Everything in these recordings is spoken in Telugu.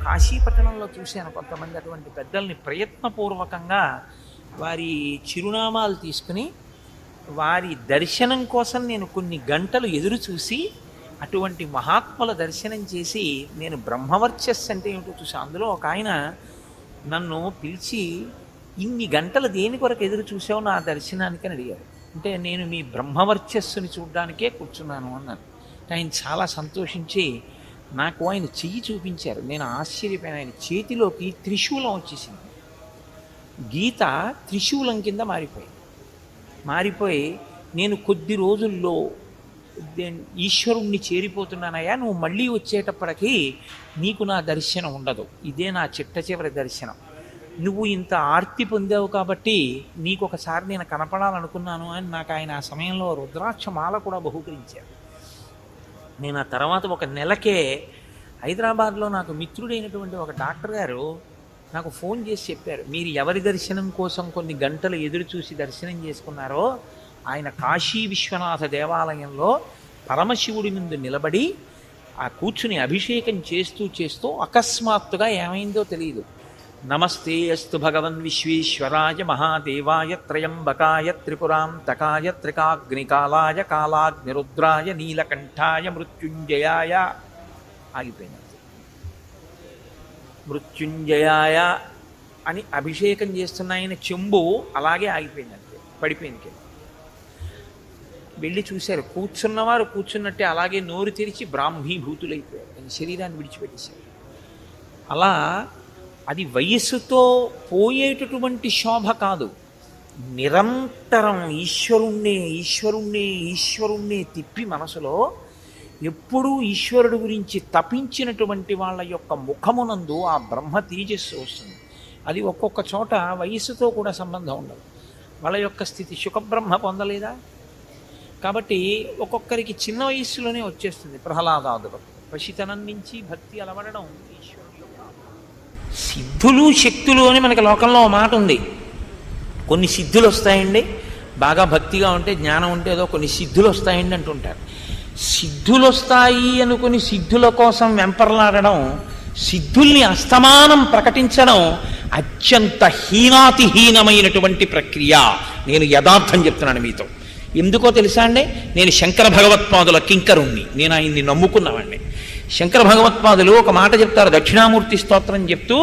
కాశీపట్టణంలో చూశాను కొంతమంది అటువంటి పెద్దల్ని ప్రయత్నపూర్వకంగా వారి చిరునామాలు తీసుకుని వారి దర్శనం కోసం నేను కొన్ని గంటలు ఎదురు చూసి అటువంటి మహాత్ముల దర్శనం చేసి నేను బ్రహ్మవర్చస్సు అంటే ఏమిటో చూసి అందులో ఒక ఆయన నన్ను పిలిచి ఇన్ని గంటలు దేని కొరకు ఎదురు చూసావు నా దర్శనానికి అని అడిగారు. అంటే నేను మీ బ్రహ్మవర్చస్సుని చూడడానికే కూర్చున్నాను అన్నాను. ఆయన చాలా సంతోషించి నాకు ఆయన చెయ్యి చూపించారు. నేను ఆశ్చర్యపోయిన ఆయన చేతిలోకి త్రిశూలం వచ్చేసింది. గీత త్రిశూలం కింద మారిపోయి నేను కొద్ది రోజుల్లో ఈశ్వరుణ్ణి చేరిపోతున్నానయ్యా, నువ్వు మళ్ళీ వచ్చేటప్పటికీ నీకు నా దర్శనం ఉండదు, ఇదే నా చిట్ట చివరి దర్శనం, నువ్వు ఇంత ఆర్తి పొందావు కాబట్టి నీకు ఒకసారి నేను కనపడాలనుకున్నాను అని నాకు ఆయన ఆ సమయంలో రుద్రాక్షమాల కూడా బహూకరించారు. నేను ఆ తర్వాత ఒక నెలకే హైదరాబాద్లో నాకు మిత్రుడైనటువంటి ఒక డాక్టర్ గారు నాకు ఫోన్ చేసి చెప్పారు, మీరు ఎవరి దర్శనం కోసం కొన్ని గంటలు ఎదురు చూసి దర్శనం చేసుకున్నారో ఆయన కాశీ విశ్వనాథ దేవాలయంలో పరమశివుడి ముందు నిలబడి ఆ కూర్చుని అభిషేకం చేస్తూ అకస్మాత్తుగా ఏమైందో తెలియదు. నమస్తే అస్తు భగవన్ విశ్వేశ్వరాయ మహాదేవాయ త్రయంబకాయ త్రిపురాంతకాయ త్రికాగ్నికాలాయ కాలాగ్నిరుద్రాయ నీలకంఠాయ మృత్యుంజయాయ ఆగిపోయింది. మృత్యుంజయాయ అని అభిషేకం చేస్తున్న ఆయన చెంబు అలాగే ఆగిపోయింది, అంతే పడిపోయింది. వెళ్ళి చూశారు, కూర్చున్నవారు కూర్చున్నట్టే అలాగే నోరు తెరిచి బ్రాహ్మీభూతులైపోయారు, ఆయన శరీరాన్ని విడిచిపెట్టేశారు. అలా అది వయస్సుతో పోయేటటువంటి శోభ కాదు, నిరంతరం ఈశ్వరుణ్ణే తిప్పి మనసులో ఎప్పుడూ ఈశ్వరుడు గురించి తపించినటువంటి వాళ్ళ యొక్క ముఖమునందు ఆ బ్రహ్మ తేజస్సు వస్తుంది. అది ఒక్కొక్క చోట వయస్సుతో కూడా సంబంధం ఉండదు. వాళ్ళ యొక్క స్థితి సుఖబ్రహ్మ పొందలేదా, కాబట్టి ఒక్కొక్కరికి చిన్న వయస్సులోనే వచ్చేస్తుంది. ప్రహ్లాదాదులు పసితనం నుంచి భక్తి అలవడడం ఈశ్వరుడు యొక్క సిద్ధులు శక్తులు అని మనకి లోకంలో మాట ఉంది. కొన్ని సిద్ధులు వస్తాయండి, బాగా భక్తిగా ఉంటే జ్ఞానం ఉంటే ఏదో కొన్ని సిద్ధులు వస్తాయండి అంటుంటారు. సిద్ధులు వస్తాయి అనుకుని సిద్ధుల కోసం వెంపర్లాడడం, సిద్ధుల్ని అస్తమానం ప్రకటించడం అత్యంత హీనాతిహీనమైనటువంటి ప్రక్రియ. నేను యథార్థం చెప్తున్నాను మీతో. ఎందుకో తెలుసా అండి, నేను శంకర భగవత్పాదుల కింకరుణ్ణి, నేను ఆయన్ని నమ్ముకున్నవాడిని. శంకర భగవత్పాదులు ఒక మాట చెప్తారు, దక్షిణామూర్తి స్తోత్రం చెప్తూ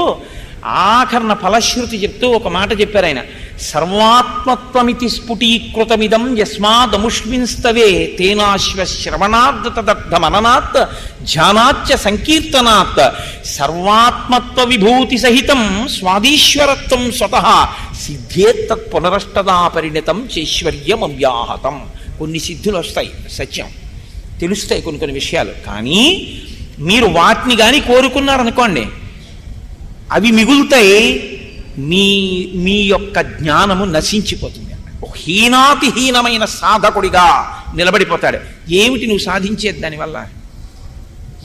ఆఖరణ ఫలశ్రుతి చెప్తూ ఒక మాట చెప్పారు ఆయన, సర్వాత్మత్వమితి స్ఫుటీకృతమిదం యస్మాదముష్మిన్స్తవే తేనాశ్వశ్రవణాత్ తదర్థమననాత్ ధ్యానాచ్చ సంకీర్తనాత్ సర్వాత్మత్వ విభూతి సహితం స్వాదీశ్వరత్వం స్వతః సిద్ధేత్తత్ పునరష్టదా పరిణతం చైశ్వర్యం అవ్యాహతం. కొన్ని సిద్ధులు వస్తాయి, సత్యం తెలుస్తాయి కొన్ని విషయాలు, కానీ మీరు వాటిని కానీ కోరుకున్నారనుకోండి అవి మిగులుతాయి, మీ యొక్క జ్ఞానము నశించిపోతుంది. హీనాతిహీనమైన సాధకుడిగా నిలబడిపోతాడు. ఏమిటి నువ్వు సాధించేది దానివల్ల?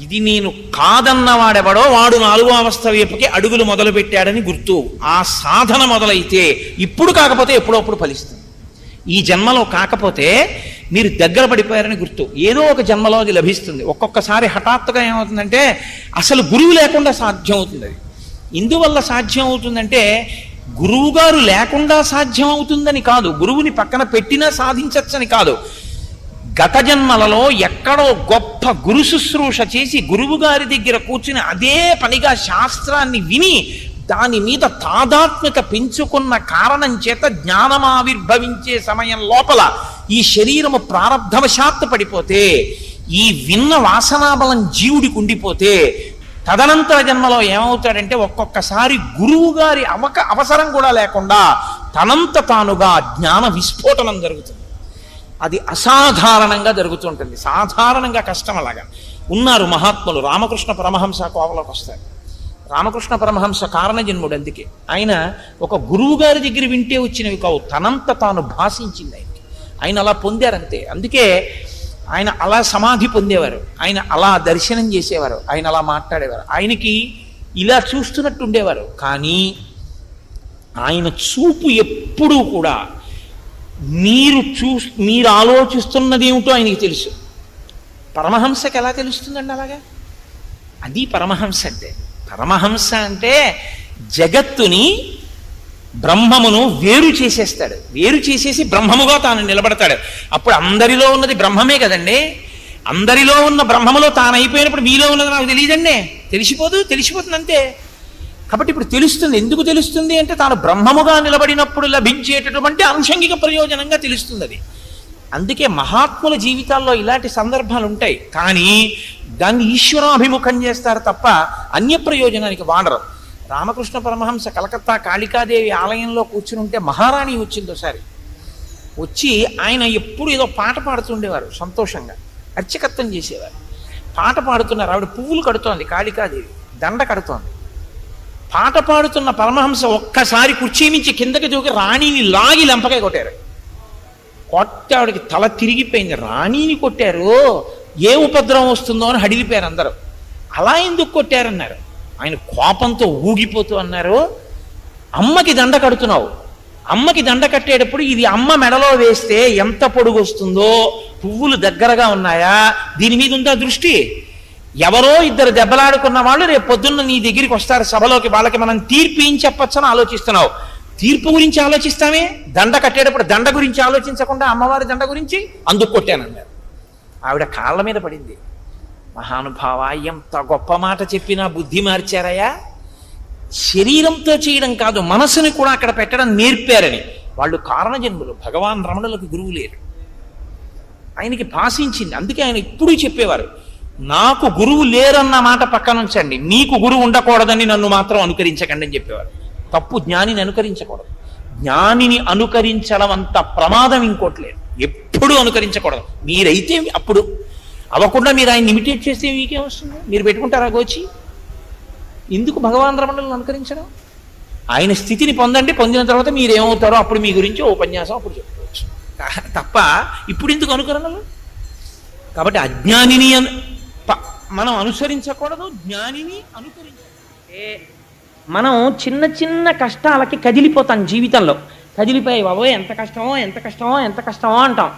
ఇది నేను కాదన్నవాడెవడో వాడు 4వ అవస్థ వైపుకి అడుగులు మొదలు పెట్టాడని గుర్తు. ఆ సాధన మొదలైతే ఇప్పుడు కాకపోతే ఎప్పుడప్పుడు ఫలిస్తుంది. ఈ జన్మలో కాకపోతే మీరు దగ్గర పడిపోయారని గుర్తు. ఏదో ఒక జన్మలో అది లభిస్తుంది. ఒక్కొక్కసారి హఠాత్తుగా ఏమవుతుందంటే అసలు గురువు లేకుండా సాధ్యం అవుతుంది. అది ఇందువల్ల సాధ్యం అవుతుందంటే గురువుగారు లేకుండా సాధ్యం అవుతుందని కాదు, గురువుని పక్కన పెట్టినా సాధించచ్చని కాదు. గత జన్మలలో ఎక్కడో గొప్ప గురు శుశ్రూష చేసి గురువు గారి దగ్గర కూర్చుని అదే పనిగా శాస్త్రాన్ని విని దాని మీద తాదాత్మ్యత పెంచుకున్న కారణం చేత జ్ఞానం ఆవిర్భవించే సమయం లోపల ఈ శరీరము ప్రారబ్ధవశాత్తు పడిపోతే, ఈ విన్న వాసనాబలం జీవుడికి ఉండిపోతే తదనంతర జన్మలో ఏమవుతాడంటే ఒక్కొక్కసారి గురువు గారి అవసరం కూడా లేకుండా తనంత తానుగా జ్ఞాన విస్ఫోటనం జరుగుతుంది. అది అసాధారణంగా జరుగుతుంటుంది. సాధారణంగా కష్టం. అలాగా ఉన్నారు మహాత్ములు. రామకృష్ణ పరమహంస కోవలోకి వస్తారు. రామకృష్ణ పరమహంస కారణ జన్ముడు. అందుకే ఆయన ఒక గురువు గారి దగ్గర వింటే వచ్చినవి కావు, తనంత తాను భాషించింది ఆయనకి. ఆయన అలా పొందారంతే. అందుకే ఆయన అలా సమాధి పొందేవారు, ఆయన అలా దర్శనం చేసేవారు, ఆయన అలా మాట్లాడేవారు, ఆయనకి ఇలా చూస్తున్నట్టు ఉండేవారు. కానీ ఆయన చూపు ఎప్పుడూ కూడా మీరు ఆలోచిస్తున్నది ఏమిటో ఆయనకి తెలుసు. పరమహంసకి ఎలా తెలుస్తుందండి అలాగా? అది పరమహంస అంటే. పరమహంస అంటే జగత్తుని బ్రహ్మమును వేరు చేసేస్తాడు, వేరు చేసేసి బ్రహ్మముగా తాను నిలబడతాడు. అప్పుడు అందరిలో ఉన్నది బ్రహ్మమే కదండి. అందరిలో ఉన్న బ్రహ్మములో తాను అయిపోయినప్పుడు మీలో ఉన్నది నాకు తెలియదండి, తెలిసిపోతుంది అంతే. కాబట్టి ఇప్పుడు తెలుస్తుంది. ఎందుకు తెలుస్తుంది అంటే తాను బ్రహ్మముగా నిలబడినప్పుడు లభించేటటువంటి ఆంశంగిక ప్రయోజనంగా తెలుస్తుంది అది. అందుకే మహాత్ముల జీవితాల్లో ఇలాంటి సందర్భాలు ఉంటాయి, కానీ దాన్ని ఈశ్వరాభిముఖం చేస్తారు తప్ప అన్య ప్రయోజనానికి వాడరు. రామకృష్ణ పరమహంస కలకత్తా కాళికాదేవి ఆలయంలో కూర్చుని ఉంటే మహారాణి వచ్చింది ఒకసారి. వచ్చి ఆయన ఎప్పుడు ఏదో పాట పాడుతుండేవారు, సంతోషంగా అర్చకత్వం చేసేవారు. పాట పాడుతున్నారు, ఆవిడ పువ్వులు కడుతోంది, కాళికాదేవి దండ కడుతోంది. పాట పాడుతున్న పరమహంస ఒక్కసారి కుర్చీ నుంచి కిందకి దూకి రాణిని లాగి లెంపకాయ కొట్టారు. కొట్టి ఆవిడకి తల తిరిగిపోయింది. రాణిని కొట్టారు, ఏ ఉపద్రవం వస్తుందో అని హడిలిపోయారు అందరూ. అలా ఎందుకు కొట్టారన్నారు. ఆయన కోపంతో ఊగిపోతూ అన్నారు, అమ్మకి దండ కడుతున్నావు, అమ్మకి దండ కట్టేటప్పుడు ఇది అమ్మ మెడలో వేస్తే ఎంత పొడుగు వస్తుందో, పువ్వులు దగ్గరగా ఉన్నాయా, దీని మీద ఉందా దృష్టి? ఎవరో ఇద్దరు దెబ్బలాడుకున్న వాళ్ళు రేపు పొద్దున్న నీ దగ్గరికి వస్తారు సభలోకి, వాళ్ళకి మనం తీర్పు ఏం చెప్పచ్చని ఆలోచిస్తున్నావు. తీర్పు గురించి ఆలోచిస్తామే, దండ కట్టేటప్పుడు దండ గురించి ఆలోచించకుండా అమ్మవారి దండ గురించి అందుకు కొట్టానన్నారు. ఆవిడ కాళ్ళ మీద పడింది. మహానుభావ, ఎంత గొప్ప మాట చెప్పినా బుద్ధి మార్చారయ్యా. శరీరంతో చేయడం కాదు, మనసుని కూడా అక్కడ పెట్టడం నేర్పారని. వాళ్ళు కారణజన్ములు, భగవాన్ రమణులకు గురువు లేరు. ఆయనకి భాషించింది. అందుకే ఆయన ఎప్పుడూ చెప్పేవారు, నాకు గురువు లేరన్న మాట పక్కన ఉంచండి, నీకు గురువు ఉండకూడదని నన్ను మాత్రం అనుకరించకండి అని చెప్పేవారు. తప్పు జ్ఞానిని అనుకరించకూడదు. జ్ఞానిని అనుకరించడం అంత ప్రమాదం ఇంకోటి లేదు. ఎప్పుడూ అనుకరించకూడదు. మీరైతే అప్పుడు అవ్వకుండా మీరు ఆయన ఇమిటేట్ చేస్తే మీకేం వస్తుంది? మీరు పెట్టుకుంటారా గోచి? ఎందుకు భగవాన్ రమణులను అనుకరించడం? ఆయన స్థితిని పొందండి, పొందిన తర్వాత మీరు ఏమవుతారో అప్పుడు మీ గురించి ఉపన్యాసం అప్పుడు చెప్పుకోవచ్చు తప్ప ఇప్పుడు ఎందుకు అనుకరణలు? కాబట్టి అజ్ఞానిని మనం అనుసరించకూడదు, జ్ఞానిని అనుకరించాలి. మనం చిన్న చిన్న కష్టాలకి కదిలిపోతాం జీవితంలో. కదిలిపోయి బాబోయ్ ఎంత కష్టమో అంటాం.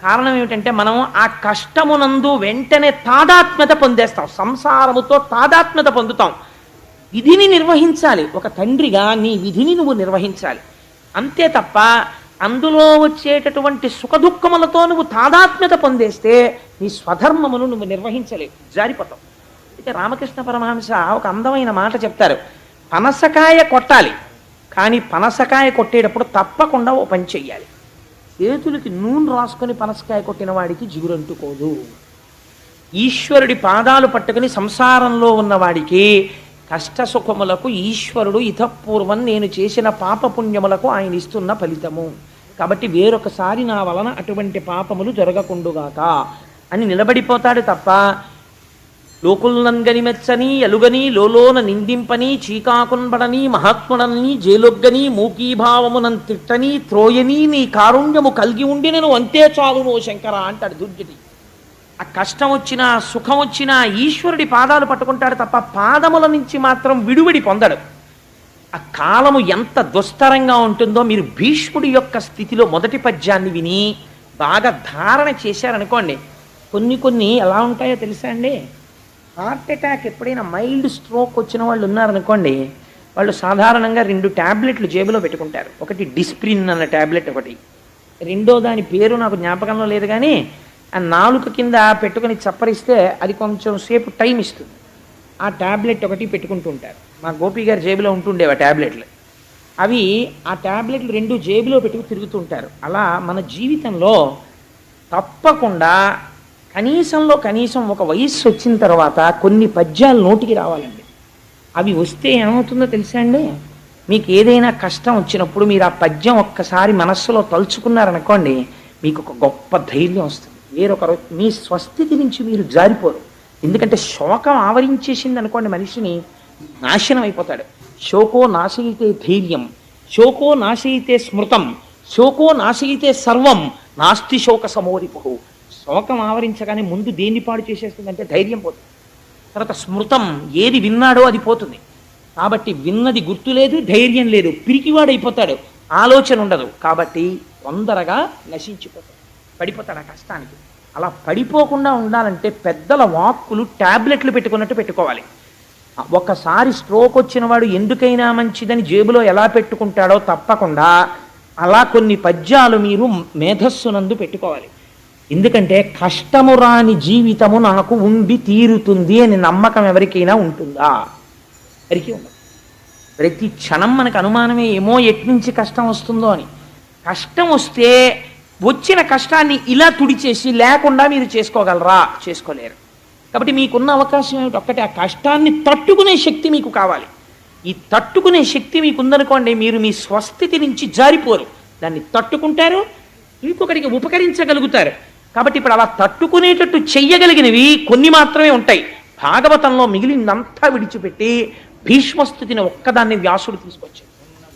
కారణం ఏమిటంటే మనం ఆ కష్టమునందు వెంటనే తాదాత్మ్యత పొందేస్తాం, సంసారముతో తాదాత్మ్యత పొందుతాం. విధిని నిర్వహించాలి, ఒక తండ్రిగా నీ విధిని నువ్వు నిర్వహించాలి అంతే తప్ప అందులో వచ్చేటటువంటి సుఖదుఖములతో నువ్వు తాదాత్మ్యత పొందేస్తే నీ స్వధర్మమును నువ్వు నిర్వహించలేవు, జారిపోతావు. అయితే రామకృష్ణ పరమహంస ఒక అందమైన మాట చెప్తారు, పనసకాయ కొట్టాలి, కానీ పనసకాయ కొట్టేటప్పుడు తప్పకుండా ఓ పని చెయ్యాలి. చేతులకి నూనె రాసుకొని పనసకాయ కొట్టిన వాడికి జిగురంటుకోదు. ఈశ్వరుడి పాదాలు పట్టుకుని సంసారంలో ఉన్నవాడికి కష్ట సుఖములకు ఈశ్వరుడు ఇతపూర్వం నేను చేసిన పాపపుణ్యములకు ఆయన ఇస్తున్న ఫలితము. కాబట్టి వేరొకసారి నా వలన అటువంటి పాపములు జరగకుండుగాక అని నిలబడిపోతాడు తప్ప లోకుల్నంగని మెచ్చని ఎలుగని లోలోన నిందింపని చీకాకున్బడని మహాత్ముడని జేలొగ్గని మూకీభావమునం తిట్టని త్రోయని నీ కారుణ్యము కలిగి ఉండి నేను అంతే చాలునో శంకర అంటాడు దుర్జటి. ఆ కష్టం వచ్చినా సుఖం వచ్చినా ఈశ్వరుడి పాదాలు పట్టుకుంటాడు తప్ప పాదముల నుంచి మాత్రం విడువడి పొందడు. ఆ కాలము ఎంత దుస్తరంగా ఉంటుందో మీరు భీష్ముడి యొక్క స్థితిలో మొదటి పద్యాన్ని విని బాగా ధారణ చేశారనుకోండి. కొన్ని ఎలా ఉంటాయో తెలుసా అండి? హార్ట్ అటాక్ ఎప్పుడైనా మైల్డ్ స్ట్రోక్ వచ్చిన వాళ్ళు ఉన్నారనుకోండి, వాళ్ళు సాధారణంగా 2 ట్యాబ్లెట్లు జేబులో పెట్టుకుంటారు. ఒకటి డిస్ప్రిన్ అన్న ట్యాబ్లెట్, ఒకటి రెండో దాని పేరు నాకు జ్ఞాపకంలో లేదు, కానీ ఆ నాలుక కింద పెట్టుకుని చప్పరిస్తే అది కొంచెం సేపు టైం ఇస్తుంది. ఆ ట్యాబ్లెట్ ఒకటి పెట్టుకుంటూ ఉంటారు. మా గోపి గారి జేబులో ఉంటుండేవి ఆ ట్యాబ్లెట్లు. అవి ఆ ట్యాబ్లెట్లు 2 జేబులో పెట్టుకు తిరుగుతుంటారు. అలా మన జీవితంలో తప్పకుండా కనీసం ఒక వయస్సు వచ్చిన తర్వాత కొన్ని పద్యాలు నోటికి రావాలండి. అవి వస్తే ఏమవుతుందో తెలుసా అండి? మీకు ఏదైనా కష్టం వచ్చినప్పుడు మీరు ఆ పద్యం ఒక్కసారి మనస్సులో తలుచుకున్నారనుకోండి, మీకు ఒక గొప్ప ధైర్యం వస్తుంది. వేరొకరు మీ స్వస్థితి నుంచి మీరు జారిపోరు. ఎందుకంటే శోకం ఆవరించేసింది అనుకోండి, మనిషిని నాశనం అయిపోతాడు. శోకో నాశయితే ధైర్యం, శోకో నాశయితే స్మృతం, శోకో నాశయితే సర్వం, నాస్తి శోక సమోరిపు. శోకం ఆవరించగానే ముందు దేన్ని పాడు చేసేస్తుందంటే ధైర్యం పోతుంది. తర్వాత స్మృతం, ఏది విన్నాడో అది పోతుంది. కాబట్టి విన్నది గుర్తు లేదు, ధైర్యం లేదు, పిరికివాడైపోతాడు, ఆలోచన ఉండదు. కాబట్టి తొందరగా నశించిపోతాడు, పడిపోతాడు ఆ కష్టానికి. అలా పడిపోకుండా ఉండాలంటే పెద్దల వాక్కులు ట్యాబ్లెట్లు పెట్టుకున్నట్టు పెట్టుకోవాలి. ఒకసారి స్ట్రోక్ వచ్చిన వాడు ఎందుకైనా మంచిదని జేబులో ఎలా పెట్టుకుంటాడో తప్పకుండా అలా కొన్ని పద్యాలు మీరు మేధస్సునందు పెట్టుకోవాలి. ఎందుకంటే కష్టము రాని జీవితము నాకు ఉండి తీరుతుంది అని నమ్మకం ఎవరికైనా ఉంటుందా? ఎవరికి ఉండదు. ప్రతి క్షణం మనకు అనుమానమే, ఏమో ఎట్నుంచి కష్టం వస్తుందో అని. కష్టం వస్తే వచ్చిన కష్టాన్ని ఇలా తుడిచేసి లేకుండా మీరు చేసుకోగలరా? చేసుకోలేరు. కాబట్టి మీకున్న అవకాశం ఏమిటి? ఒక్కటే, ఆ కష్టాన్ని తట్టుకునే శక్తి మీకు కావాలి. ఈ తట్టుకునే శక్తి మీకు ఉందనుకోండి, మీరు మీ స్వస్థితి నుంచి జారిపోరు, దాన్ని తట్టుకుంటారు, ఇంకొకరికి ఉపకరించగలుగుతారు. కాబట్టి ఇప్పుడు అలా తట్టుకునేటట్టు చెయ్యగలిగినవి కొన్ని మాత్రమే ఉంటాయి. భాగవతంలో మిగిలినంతా విడిచిపెట్టి భీష్మస్థుతిని ఒక్కదాన్ని వ్యాసుడు తీసుకొచ్చాడు.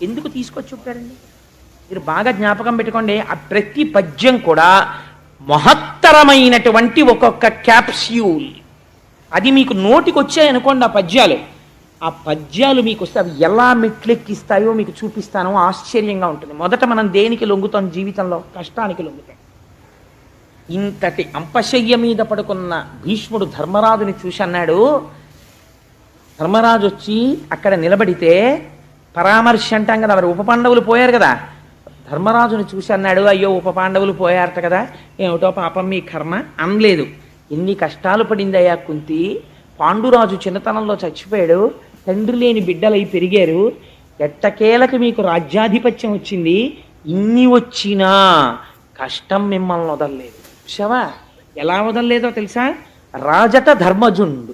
ఎందుకు తీసుకొచ్చి ఉంటారండి? మీరు బాగా జ్ఞాపకం పెట్టుకోండి. ఆ ప్రతి పద్యం కూడా మహత్తరమైనటువంటి ఒక్కొక్క క్యాప్స్యూల్. అది మీకు నోటికి వచ్చాయనుకోండి ఆ పద్యాలు మీకు వస్తే అవి ఎలా మెట్లెక్కిస్తాయో మీకు చూపిస్తానో ఆశ్చర్యంగా ఉంటుంది. మొదట మనం దేనికి లొంగుతాం జీవితంలో? కష్టానికి లొంగుతాం. ఇంతటి అంపశయ్య మీద పడుకున్న భీష్ముడు ధర్మరాజుని చూసి అన్నాడు, ధర్మరాజు వచ్చి అక్కడ నిలబడితే పరామర్శ అంటాం కదా, మరి ఉప పాండవులు పోయారు కదా, ధర్మరాజుని చూసి అన్నాడు, అయ్యో ఉప పాండవులు పోయారట కదా, ఏమిటో పాపం మీ కర్మ అనలేదు. ఎన్ని కష్టాలు పడిందయ్యా కుంతి, పాండురాజు చిన్నతనంలో చచ్చిపోయాడు, తండ్రి లేని బిడ్డలై పెరిగారు, ఎట్టకేలకు మీకు రాజ్యాధిపత్యం వచ్చింది, ఇన్ని వచ్చినా కష్టం మిమ్మల్ని వదలలేదు. చూసావా ఎలా వదలలేదో తెలుసా? రాజట ధర్మజుండు,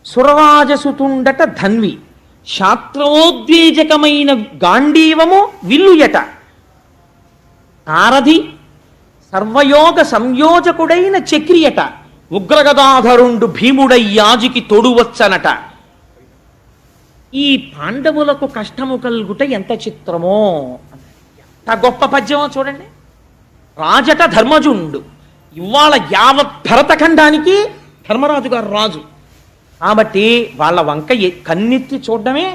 సురరాజసుతుండట ధన్వి, శాస్త్రోద్వేజకమైన గాంధీవము విల్లుయట, నారథి సర్వయోగ సంయోజకుడైన చక్రియట, ఉగ్రగదాధరుండు భీముడై యాజికి తొడువచ్చనట. ఈ పాండవులకు కష్టము కలుగుట ఎంత చిత్రమో, ఎంత గొప్ప పద్యమో చూడండి. రాజట ధర్మజుండు, ఇవాళ యావత్ భరతఖండానికి ధర్మరాజు గారు రాజు కాబట్టి వాళ్ళ వంక కన్నెత్తి చూడడమే.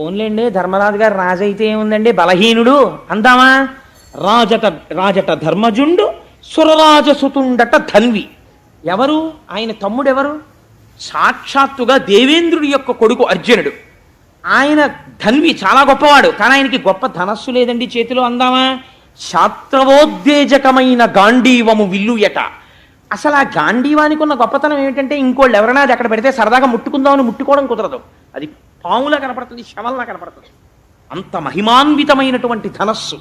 ఓన్లేండి ధర్మరాజు గారు రాజు అయితే ఏముందండి, బలహీనుడు అందామా? రాజట ధర్మజుండు, సురరాజసుతుండట ధన్వి. ఎవరు? ఆయన తమ్ముడు ఎవరు? సాక్షాత్తుగా దేవేంద్రుడి యొక్క కొడుకు అర్జునుడు. ఆయన ధన్వి, చాలా గొప్పవాడు, కానీ ఆయనకి గొప్ప ధనస్సు లేదండి చేతిలో అందామా? శాస్త్రవోద్వేజకమైన గాంధీవము విల్లుయట. అసలు ఆ గాంధీవానికి ఉన్న గొప్పతనం ఏమిటంటే, ఇంకోళ్ళు ఎవరైనా అది అక్కడ పెడితే సరదాగా ముట్టుకుందామని ముట్టుకోవడం కుదరదు, అది పాములా కనపడుతుంది, శవల్లా కనపడుతుంది. అంత మహిమాన్వితమైనటువంటి ధనస్సు.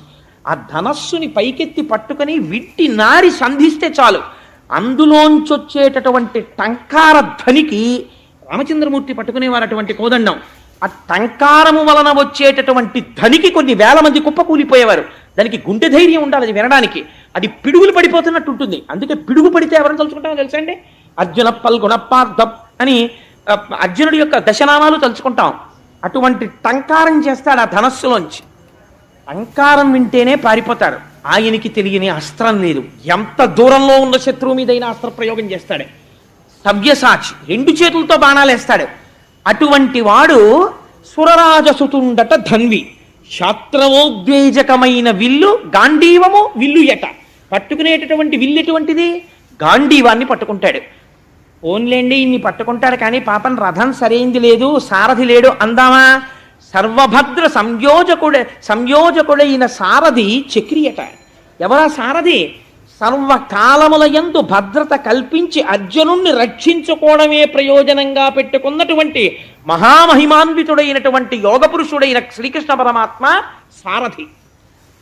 ఆ ధనస్సుని పైకెత్తి పట్టుకొని విట్టి నారి సంధిస్తే చాలు, అందులోంచొచ్చేటటువంటి టంకార ధ్వనికి రామచంద్రమూర్తి పట్టుకునేవారు అటువంటి కోదండం. ఆ టంకారము వలన వచ్చేటటువంటి ధ్వనికి కొన్ని వేల మంది కుప్పకూలిపోయేవారు. దానికి గుండె ధైర్యం ఉండాలి అది వినడానికి. అది పిడుగులు పడిపోతున్నట్టు ఉంటుంది. అందుకే పిడుగు పడితే ఎవరిని తలుచుకుంటామో తెలుసా అండి? అర్జున పల్గుణపార్థం అని అర్జునుడి యొక్క దశనామాలు తలుచుకుంటాం. అటువంటి టంకారం చేస్తాడు ఆ ధనస్సులోంచి. టంకారం వింటేనే పారిపోతాడు. ఆయనకి తెలియని అస్త్రం లేదు, ఎంత దూరంలో ఉన్న శత్రువు మీదైనా అస్త్ర ప్రయోగం చేస్తాడు. సవ్యసాచి, రెండు చేతులతో బాణాలు వేస్తాడు. అటువంటి వాడు సురరాజసుతుండట ధన్వి, శాస్త్రవోద్వేజకమైన విల్లు గాంధీవము విల్లుయట. పట్టుకునేటటువంటి విల్లు ఎటువంటిది? గాంధీవాన్ని పట్టుకుంటాడు. ఓన్లేండి ఇన్ని పట్టుకుంటాడు, కానీ పాపం రథం సరైంది లేదు, సారథి లేడు అందామా? సర్వభద్ర సంయోజకుడైన సారథి చక్రియట. ఎవరా సారథి? సర్వకాలములయందు భద్రత కల్పించి అర్జునుణ్ణి రక్షించుకోవడమే ప్రయోజనంగా పెట్టుకున్నటువంటి మహామహిమాన్వితుడైనటువంటి యోగపురుషుడైన శ్రీకృష్ణ పరమాత్మ సారథి.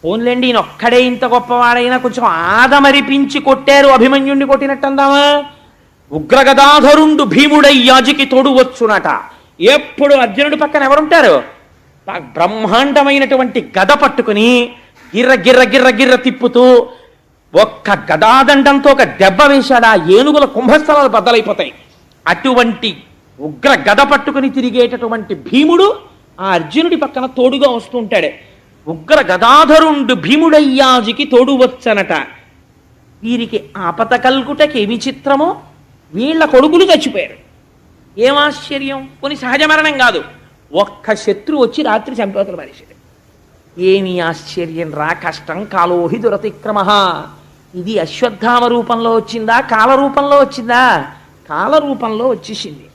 ఓన్లేండి ఈయన ఒక్కడే ఇంత గొప్పవాడైనా కొంచెం ఆదమరిపించి కొట్టారు, అభిమన్యుణ్ణి కొట్టినట్టు అందామా? ఉగ్రగదాధరుండు భీముడై యాజికి తోడువచ్చునట. ఎప్పుడు అర్జునుడి పక్కన ఎవరుంటారు? బ్రహ్మాండమైనటువంటి గద పట్టుకుని గిర్ర గిర్ర గిర్ర గిర్ర తిప్పుతూ ఒక్క గదాదండంతో ఒక దెబ్బ వేశాడా ఏనుగుల కుంభస్థలాలు బద్దలైపోతాయి. అటువంటి ఉగ్ర గద పట్టుకుని తిరిగేటటువంటి భీముడు ఆ అర్జునుడి పక్కన తోడుగా వస్తూ ఉంటాడు. ఉగ్ర గదాధరుండు భీముడయ్యాజికి తోడువచ్చనట. వీరికి ఆపత కల్గుటకి ఏమి చిత్రమో, వీళ్ళ కొడుకులు చచ్చిపోయారు. ఏం ఆశ్చర్యం! కొన్ని సహజ మరణం కాదు, ఒక్క శత్రువు వచ్చి రాత్రి చంపేతలు మనిషి. ఏమి ఆశ్చర్యం రా! కష్టం కాలోహి దురతిక్రమ. ఇది అశ్వత్థామ రూపంలో వచ్చిందా, కాల రూపంలో వచ్చిందా? కాల రూపంలో వచ్చేసింది.